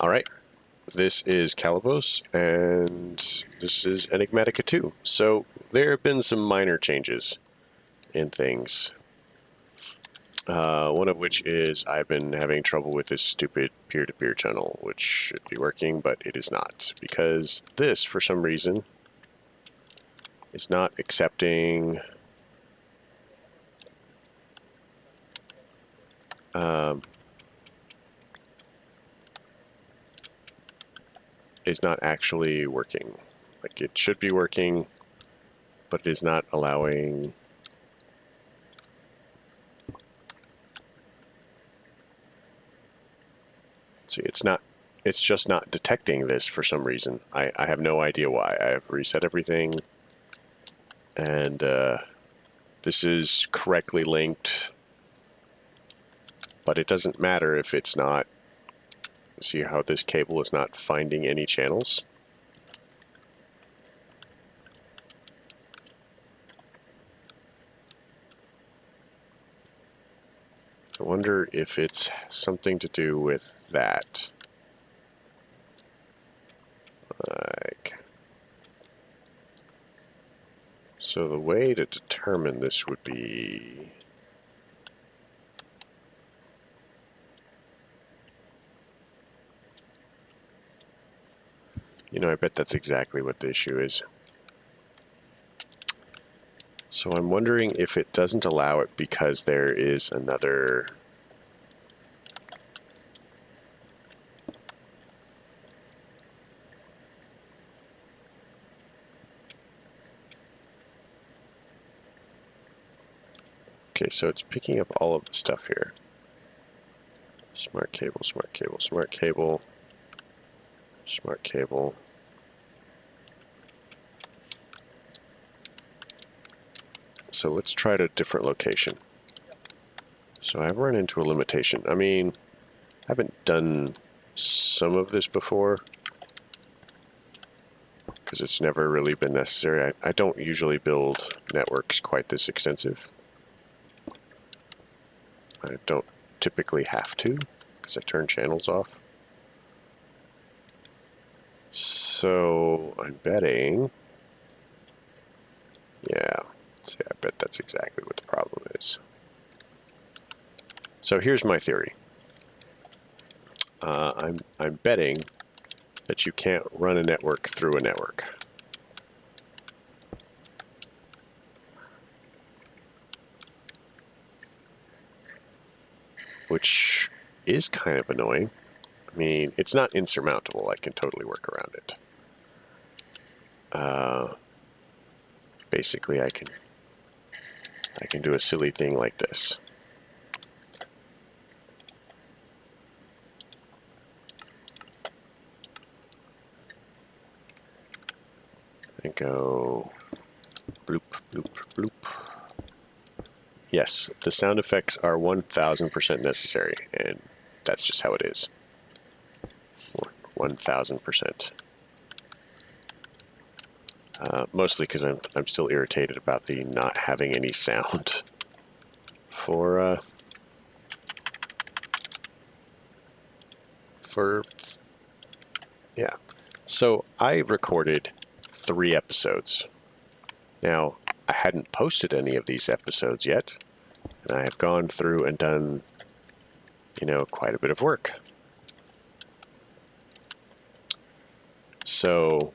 Alright, this is Calibos, and this is Enigmatica 2. So, there have been some minor changes in things. One of which is I've been having trouble with this stupid peer-to-peer channel, which should be working, but it is not. Because this, for some reason, is not accepting... is not actually working. Like, it should be working, but it is not allowing... See, it's just not detecting this for some reason. I have no idea why. I have reset everything, and this is correctly linked, but it doesn't matter if it's not. See how this cable is not finding any channels? I wonder if it's something to do with that. Like, so the way to determine this would be... You know, I bet that's exactly what the issue is. So I'm wondering if it doesn't allow it because there is another... Okay, so it's picking up all of the stuff here. Smart cable, smart cable, smart cable, smart cable. So let's try a different location. So I've run into a limitation. I mean, I haven't done some of this before because it's never really been necessary. I don't usually build networks quite this extensive. I don't typically have to because I turn channels off. So I'm betting, yeah, see, I bet that's exactly what the problem is. So here's my theory. I'm betting that you can't run a network through a network. Which is kind of annoying. I mean, it's not insurmountable. I can totally work around it. Basically, I can do a silly thing like this. And go bloop, bloop, bloop. Yes, the sound effects are 1000% necessary, and that's just how it is. 1000%. Mostly because I'm still irritated about the not having any sound for yeah. So I recorded 3 episodes. Now, I hadn't posted any of these episodes yet, and I have gone through and done, you know, quite a bit of work. So,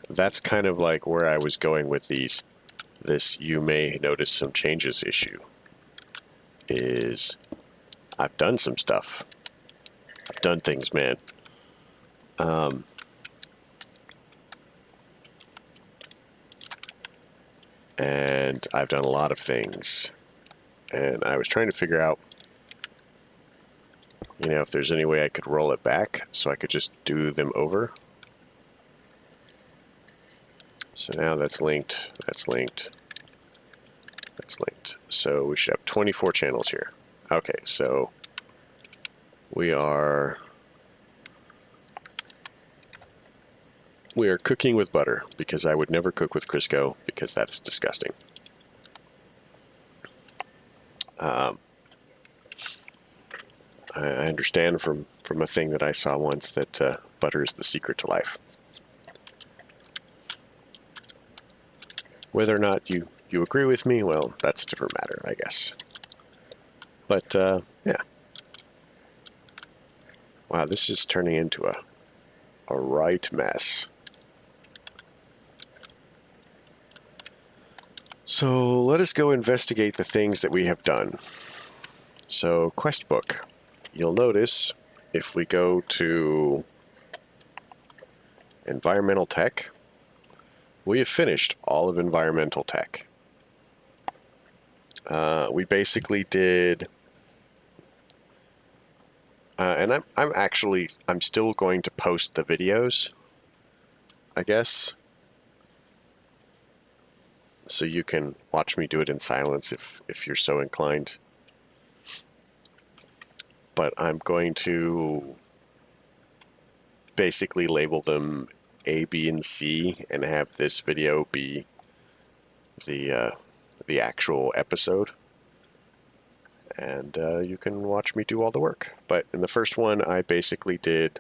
that's kind of like where I was going with this you may notice some changes issue. Is I've done some stuff. I've done things, man. And I've done a lot of things. And I was trying to figure out, you know, if there's any way I could roll it back so I could just do them over. So now that's linked, that's linked, that's linked. So we should have 24 channels here. Okay, so we are cooking with butter because I would never cook with Crisco because that is disgusting. I understand from a thing that I saw once that butter is the secret to life. Whether or not you agree with me, well, that's a different matter, I guess. But yeah. Wow, this is turning into a right mess. So let us go investigate the things that we have done. So quest book. You'll notice if we go to environmental tech, we have finished all of environmental tech. We basically did, and I'm still going to post the videos, I guess, so you can watch me do it in silence if you're so inclined. But I'm going to basically label them A, B, and C, and have this video be the actual episode. And you can watch me do all the work. But in the first one, I basically did,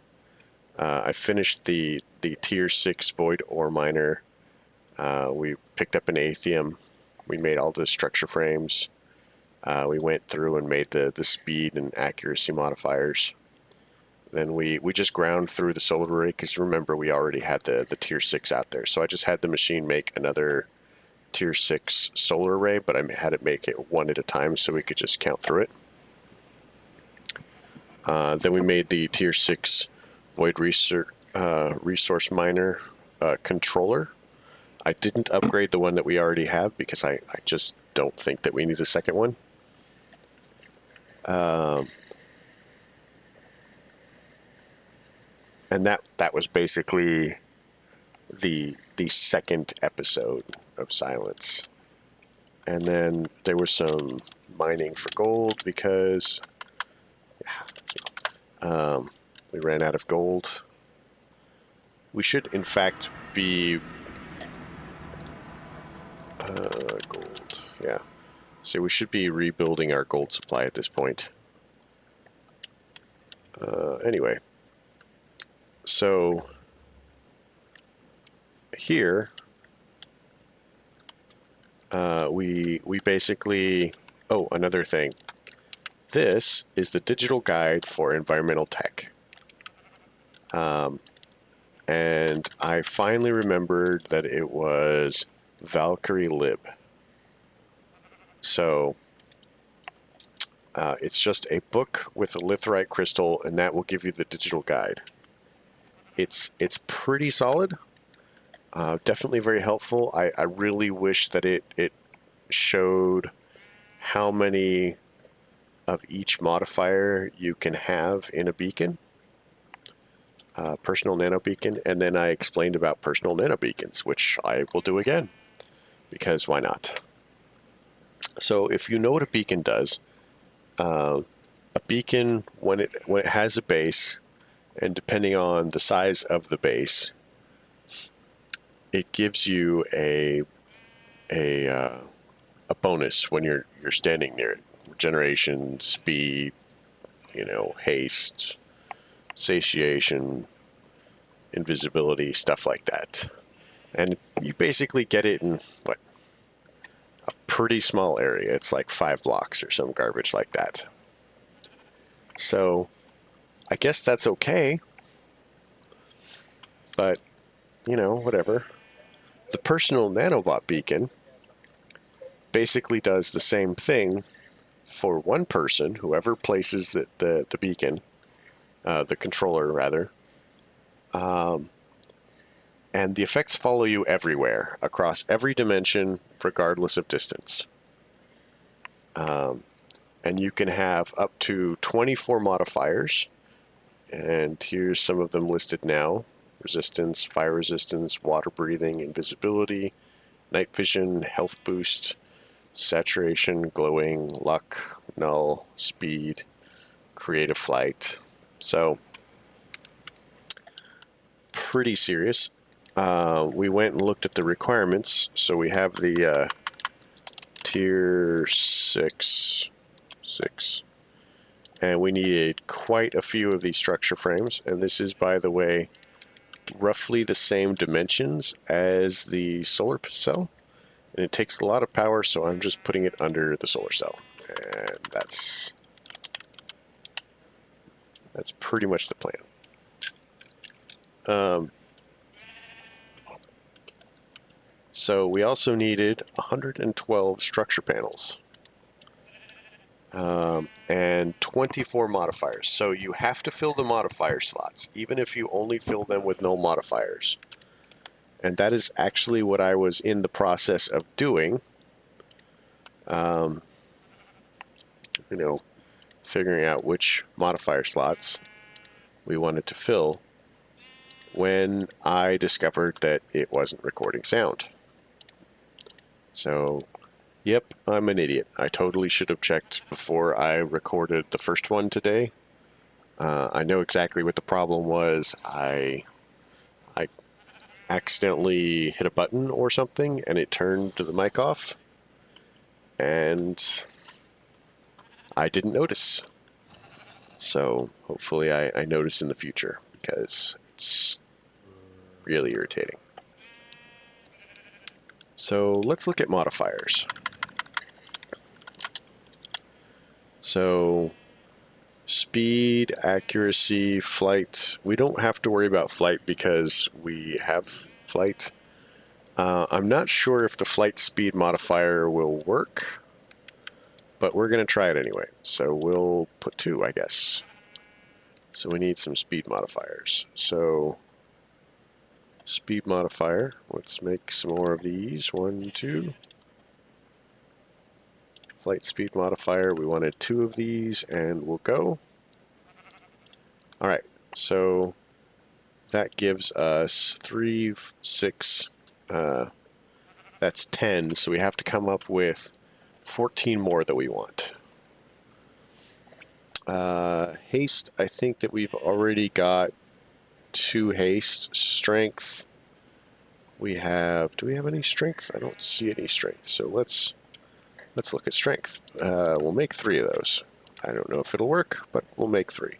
I finished the tier 6 void ore miner. We picked up an Atheum. We made all the structure frames. We went through and made the speed and accuracy modifiers. Then we just ground through the solar array, because remember, we already had the tier 6 out there. So I just had the machine make another tier 6 solar array, but I had it make it one at a time so we could just count through it. Then we made the tier 6 void resource miner controller. I didn't upgrade the one that we already have because I just don't think that we need a second one. And that was basically the second episode of Silence. And then there was some mining for gold because we ran out of gold. We should, in fact, be gold. Yeah. So we should be rebuilding our gold supply at this point. Anyway. So here we basically, oh, another thing. This is the digital guide for environmental tech. And I finally remembered that it was Valkyrie Lib. So it's just a book with a litherite crystal, and that will give you the digital guide. It's pretty solid. Definitely very helpful. I really wish that it showed how many of each modifier you can have in a beacon. Personal nano beacon, and then I explained about personal nano beacons, which I will do again, because why not? So if you know what a beacon does, a beacon, when it has a base, and depending on the size of the base, it gives you a bonus when you're standing near it. Regeneration, speed, haste, satiation, invisibility, stuff like that. And you basically get it in a pretty small area. It's like 5 blocks or some garbage like that. So I guess that's okay. But, whatever. The personal nanobot beacon basically does the same thing for one person, whoever places the beacon, the controller rather. And the effects follow you everywhere, across every dimension, regardless of distance. And you can have up to 24 modifiers. And here's some of them listed now. Resistance, fire resistance, water breathing, invisibility, night vision, health boost, saturation, glowing, luck, null, speed, creative flight. So, pretty serious. We went and looked at the requirements. So we have the tier 6 6. And we needed quite a few of these structure frames. And this is, by the way, roughly the same dimensions as the solar cell. And it takes a lot of power, so I'm just putting it under the solar cell. And that's pretty much the plan. So we also needed 112 structure panels. And 24 modifiers. So you have to fill the modifier slots, even if you only fill them with no modifiers. And that is actually what I was in the process of doing. You know, figuring out which modifier slots we wanted to fill when I discovered that it wasn't recording sound. So, yep, I'm an idiot. I totally should have checked before I recorded the first one today. I know exactly what the problem was. I accidentally hit a button or something and it turned the mic off. And I didn't notice. So hopefully I notice in the future, because it's really irritating. So let's look at modifiers. So speed, accuracy, flight. We don't have to worry about flight because we have flight. I'm not sure if the flight speed modifier will work, but we're going to try it anyway. So we'll put 2, I guess. So we need some speed modifiers. So speed modifier, let's make some more of these. 1, 2. Flight speed modifier, we wanted 2 of these, and we'll go. Alright, so that gives us 3, 6, that's 10, so we have to come up with 14 more that we want. Haste, I think that we've already got 2 haste. Strength, we have, do we have any strength? I don't see any strength, so let's look at strength. We'll make 3 of those. I don't know if it'll work, but we'll make 3.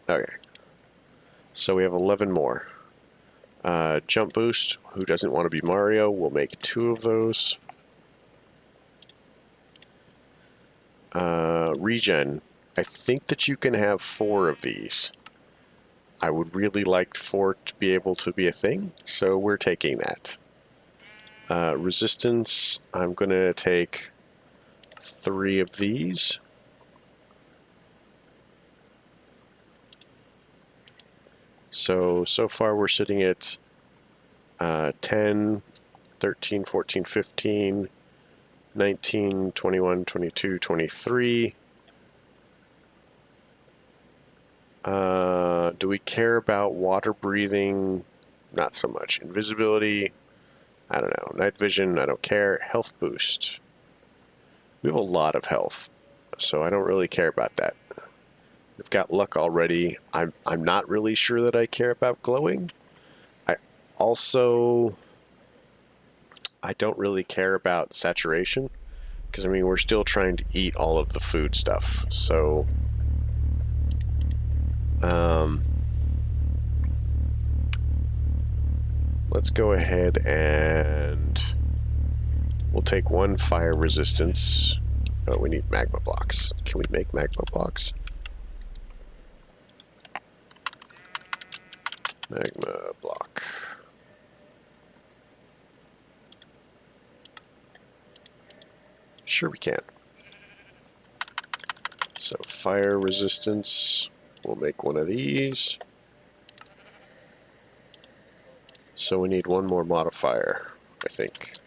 Okay, so we have 11 more. Jump boost, who doesn't want to be Mario? We'll make 2 of those. Regen, I think that you can have 4 of these. I would really like 4 to be able to be a thing, so we're taking that. Resistance, I'm going to take 3 of these. So far we're sitting at 10, 13, 14, 15, 19, 21, 22, 23. Do we care about water breathing? Not so much. Invisibility, I don't know. Night vision, I don't care. Health boost. We have a lot of health, so I don't really care about that. We've got luck already. I'm not really sure that I care about glowing. I don't really care about saturation, because I mean we're still trying to eat all of the food stuff. So let's go ahead and we'll take 1 fire resistance. Oh, we need magma blocks. Can we make magma blocks? Magma block. Sure we can. So fire resistance, we'll make 1 of these. So we need 1 more modifier, I think.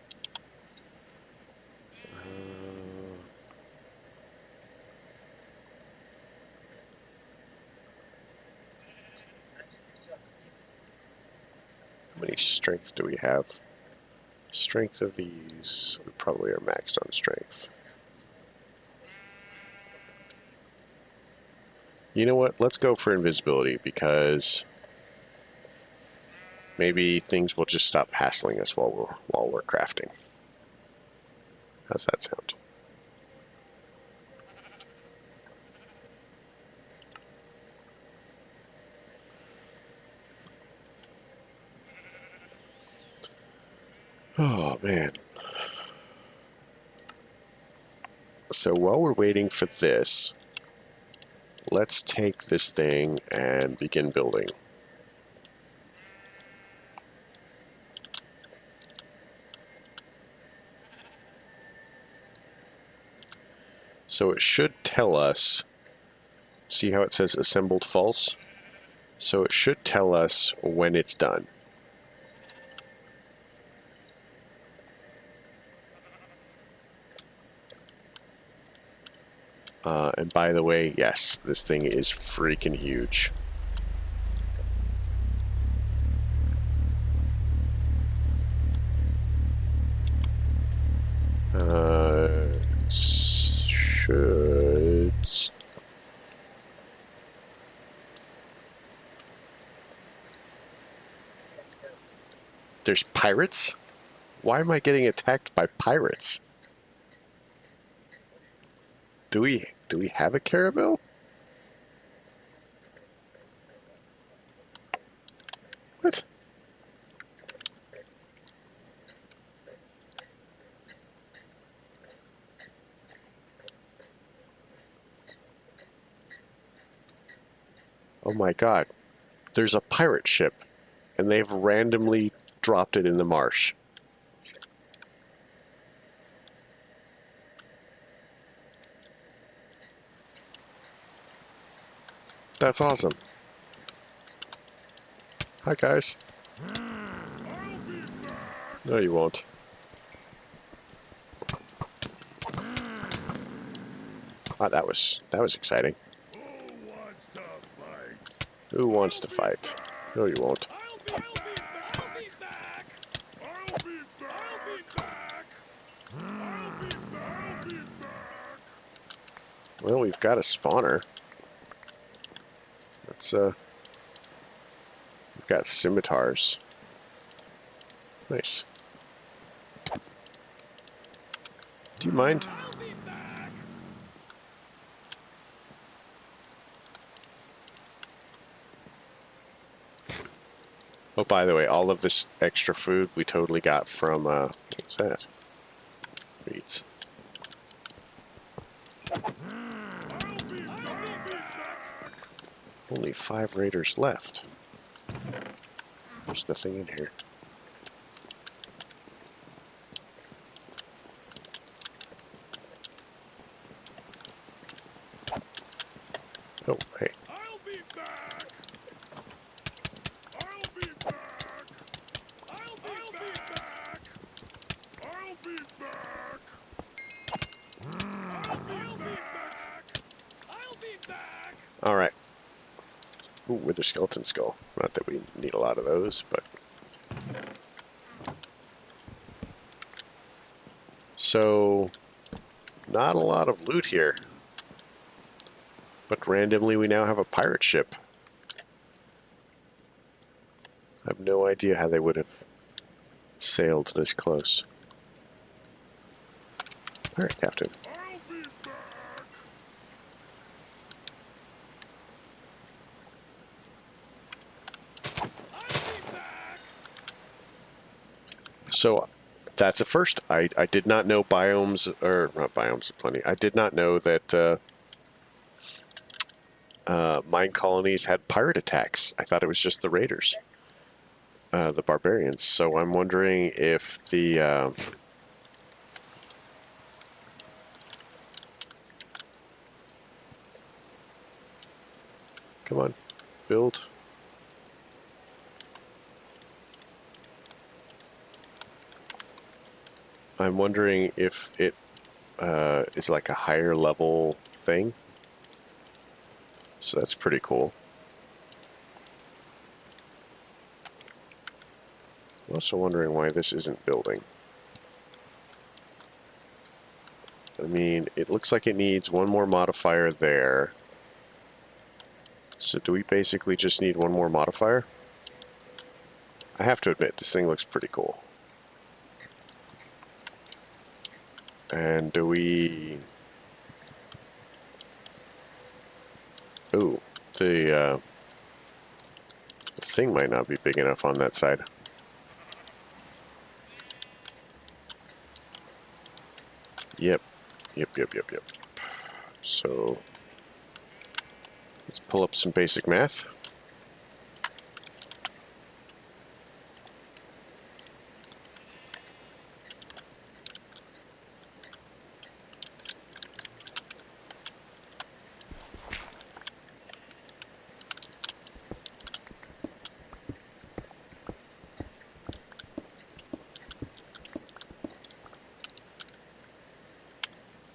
How many strength do we have? Strength of these, we probably are maxed on strength. You know what? Let's go for invisibility, because maybe things will just stop hassling us while we're crafting. How's that sound? Oh, man. So while we're waiting for this, let's take this thing and begin building. So it should tell us, see how it says assembled false? So it should tell us when it's done. And by the way, yes, this thing is freaking huge. Should... There's pirates? Why am I getting attacked by pirates? Do we have a Caribou? What? Oh my god. There's a pirate ship, and they've randomly dropped it in the marsh. That's awesome. Hi, guys. No, you won't. Ah, that was exciting. Who wants to fight? No, you won't. Well, we've got a spawner. Let's, we've got scimitars. Nice. Do you mind? Oh, by the way, all of this extra food we totally got from, what's that? Reeds. Only 5 raiders left. There's nothing in here. Oh, hey. I'll be back. I'll be back. I'll be back. I'll be back. I'll be back. I'll be back. All right. Ooh, with a skeleton skull. Not that we need a lot of those, but... So, not a lot of loot here. But randomly we now have a pirate ship. I have no idea how they would have sailed this close. Alright, Captain. I'll be back. I'll be back. So, that's a first. I did not know biomes, or not biomes, plenty. I did not know that mine colonies had pirate attacks. I thought it was just the raiders, the barbarians. So I'm wondering if the come on, build. I'm wondering if it is like a higher level thing. So that's pretty cool. I'm also wondering why this isn't building. I mean, it looks like it needs one more modifier there. So do we basically just need one more modifier? I have to admit, this thing looks pretty cool. And do we... Ooh, the thing might not be big enough on that side. Yep. So let's pull up some basic math.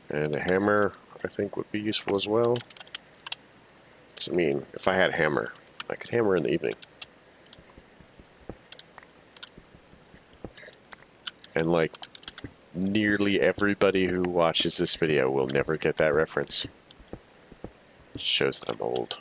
And a hammer, I think, would be useful as well. 'Cause, I mean, if I had a hammer, I could hammer in the evening. And, like, nearly everybody who watches this video will never get that reference. It shows that I'm old.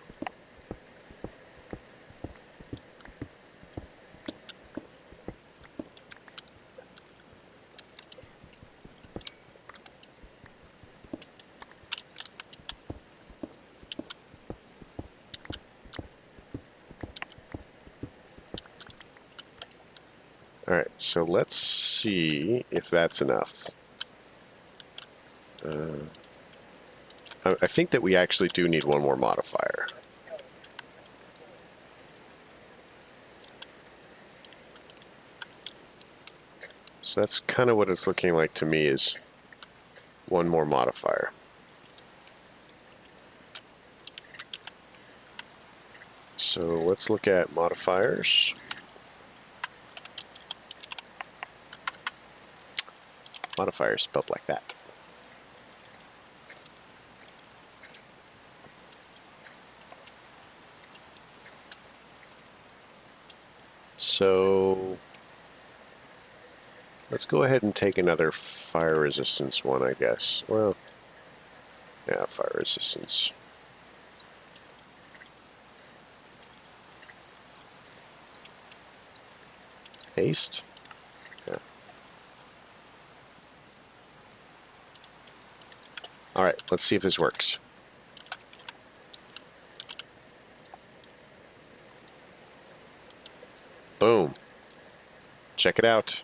Alright, so let's see if that's enough. I think that we actually do need one more modifier. So that's kind of what it's looking like to me, is one more modifier. So let's look at modifiers. Modifier spelled like that. So let's go ahead and take another fire resistance one, I guess. Well, yeah, fire resistance. Haste? Yeah. Alright, let's see if this works. Boom. Check it out.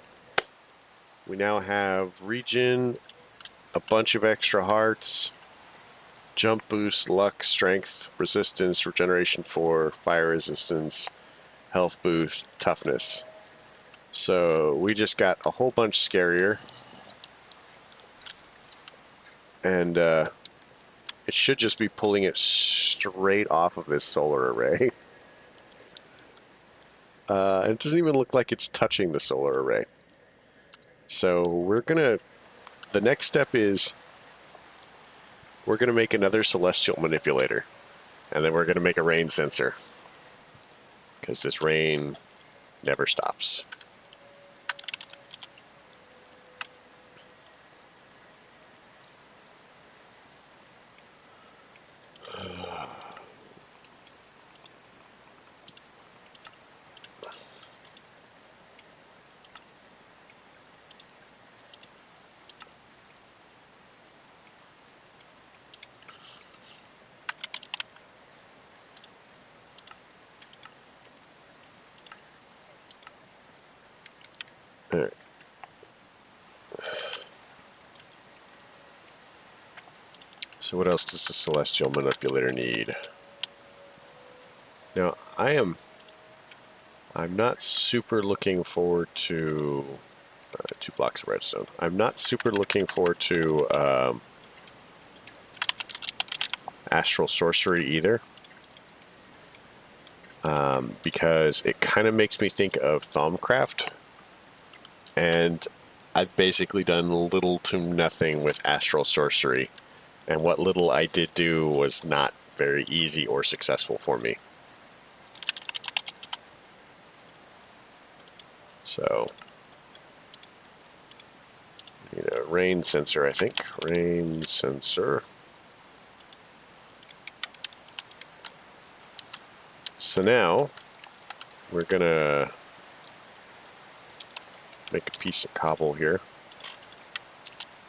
We now have regen, a bunch of extra hearts, jump boost, luck, strength, resistance, regeneration 4, fire resistance, health boost, toughness. So we just got a whole bunch scarier. And it should just be pulling it straight off of this solar array. It doesn't even look like it's touching the solar array. So we're gonna, the next step is we're gonna make another celestial manipulator, and then we're gonna make a rain sensor, because this rain never stops. All right. So what else does the celestial manipulator need? Now I'm not super looking forward to 2 blocks of redstone. I'm not super looking forward to astral sorcery either, because it kind of makes me think of Thaumcraft, and I've basically done little to nothing with astral sorcery, and what little I did do was not very easy or successful for me. So, you know, rain sensor, I think. Rain sensor. So now, we're gonna make a piece of cobble here.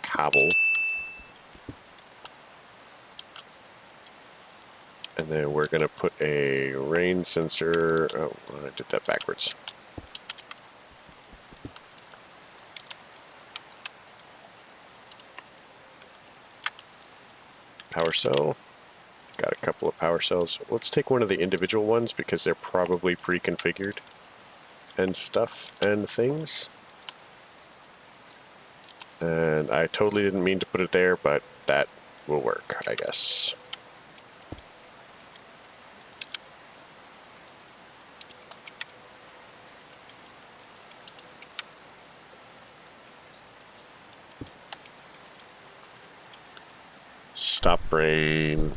Cobble. And then we're gonna put a rain sensor. Oh, I did that backwards. Power cell. Got a couple of power cells. Let's take one of the individual ones because they're probably pre-configured and stuff and things. And I totally didn't mean to put it there, but that will work, I guess. Stop brain.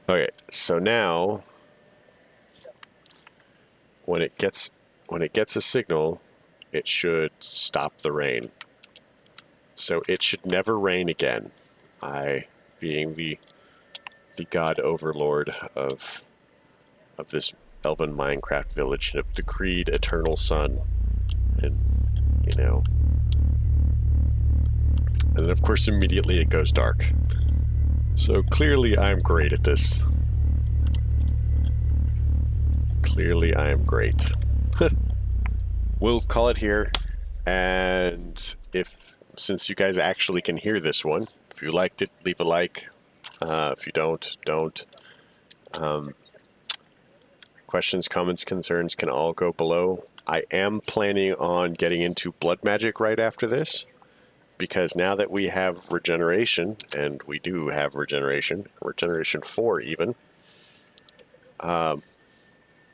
Okay, so now when it gets a signal, it should stop the rain. So it should never rain again. I, being the god overlord of this elven Minecraft village, have decreed eternal sun, and you know, and then of course immediately it goes dark. So clearly I'm great at this. Clearly I am great. We'll call it here, and since you guys actually can hear this one, if you liked it, leave a like. If you don't. Questions, comments, concerns can all go below. I am planning on getting into blood magic right after this, because now that we have regeneration, and we do have regeneration 4 even, a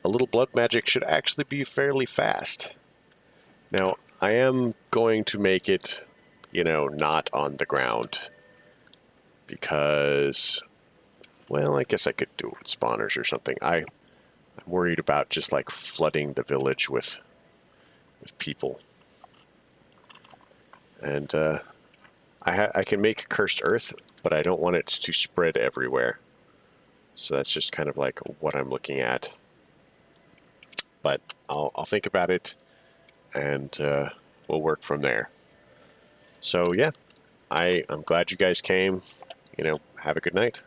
little blood magic should actually be fairly fast. Now, I am going to make it, you know, not on the ground, because, well, I guess I could do it with spawners or something. I'm worried about just like flooding the village with people. And I can make cursed earth, but I don't want it to spread everywhere. So that's just kind of like what I'm looking at. But I'll think about it, and we'll work from there. So yeah, I'm glad you guys came. You know, have a good night.